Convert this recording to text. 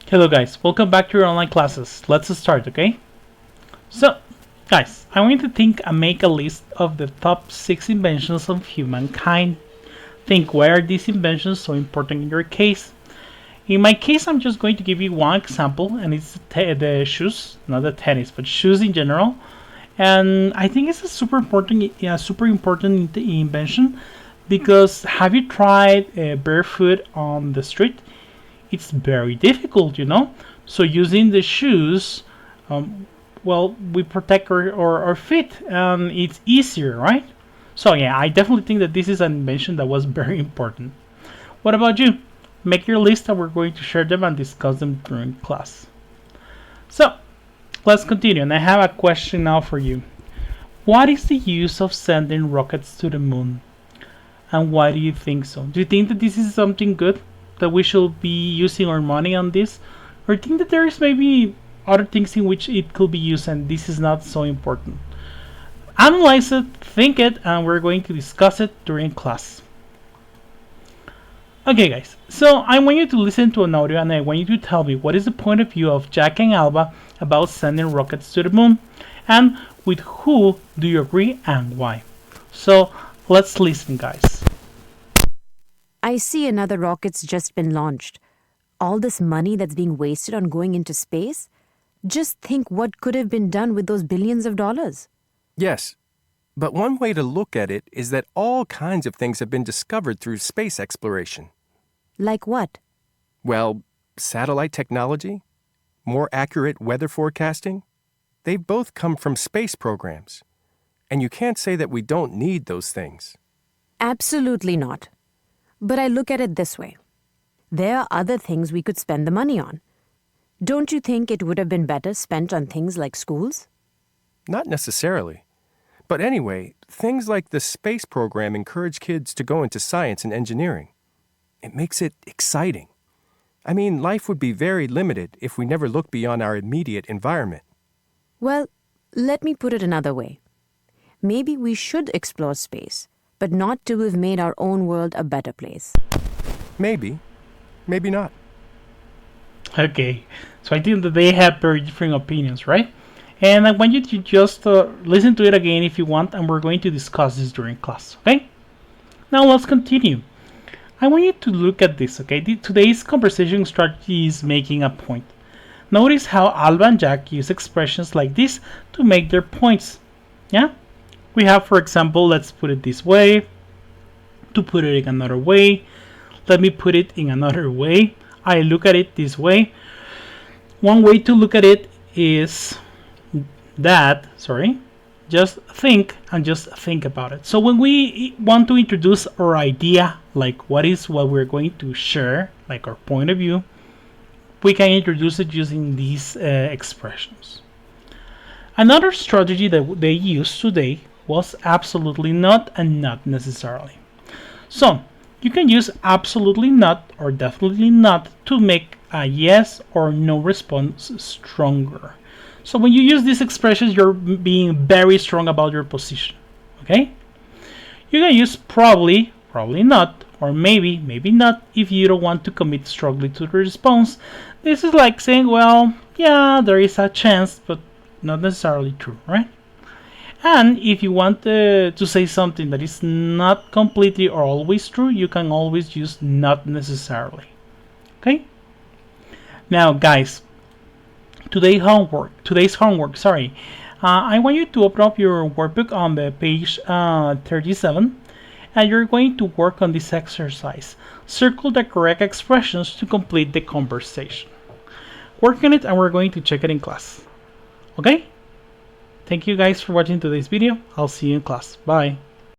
Hello guys, welcome back to your online classes. Let's start, okay? So, guys, I want you to think and make a list of the top 6 inventions of humankind. Think, why are these inventions so important in your case? In my case, I'm just going to give you one example, and it's the shoes, not the tennis, but shoes in general. And I think it's a super important invention because have you tried barefoot on the street? It's very difficult, you know. So using the shoes, well, we protect our feet, and it's easier, right? So yeah, I definitely think that this is an invention that was very important. What about you? Make your list, and we're going to share them and discuss them during class. So let's continue, and I have a question now for you. What is the use of sending rockets to the moon, and why do you think so? Do you think that this is something good, that we should be using our money on this, or think that there is maybe other things in which it could be used and this is not so important? Analyze it, think it, and we're going to discuss it during class. Okay guys, so I want you to listen to an audio and I want you to tell me what is the point of view of Jack and Alba about sending rockets to the moon, and with who do you agree and why. So let's listen, guys. I see another rocket's just been launched. All this money that's being wasted on going into space? Just think what could have been done with those billions of dollars. Yes, but one way to look at it is that all kinds of things have been discovered through space exploration. Like what? Well, satellite technology, more accurate weather forecasting, they've both come from space programs. And you can't say that we don't need those things. Absolutely not. But I look at it this way. There are other things we could spend the money on. Don't you think it would have been better spent on things like schools? Not necessarily. But anyway, things like the space program encourage kids to go into science and engineering. It makes it exciting. I mean, life would be very limited if we never looked beyond our immediate environment. Well, let me put it another way. Maybe we should explore space, but not till we've made our own world a better place. Maybe. Maybe not. Okay, so I think that they have very different opinions, right? And I want you to just listen to it again if you want, and we're going to discuss this during class, okay? Now let's continue. I want you to look at this, okay? Today's conversation strategy is making a point. Notice how Alba and Jack use expressions like this to make their points, yeah? We have, for example, let's put it this way, to put it in another way, let me put it in another way, I look at it this way. One way to look at it is just think and just think about it. So when we want to introduce our idea, like what we're going to share, like our point of view, we can introduce it using these expressions. Another strategy that they used today was absolutely not and not necessarily. So you can use absolutely not or definitely not to make a yes or no response stronger. So when you use these expressions, you're being very strong about your position, okay? You can use probably, probably not, or maybe, maybe not if you don't want to commit strongly to the response. This is like saying, well, yeah, there is a chance, but not necessarily true, right? And if you want to say something that is not completely or always true, you can always use not necessarily, okay? Now, guys, today's homework, I want you to open up your workbook on the page 37, and you're going to work on this exercise. Circle the correct expressions to complete the conversation. Work on it, and we're going to check it in class. Okay? Thank you guys for watching today's video. I'll see you in class. Bye.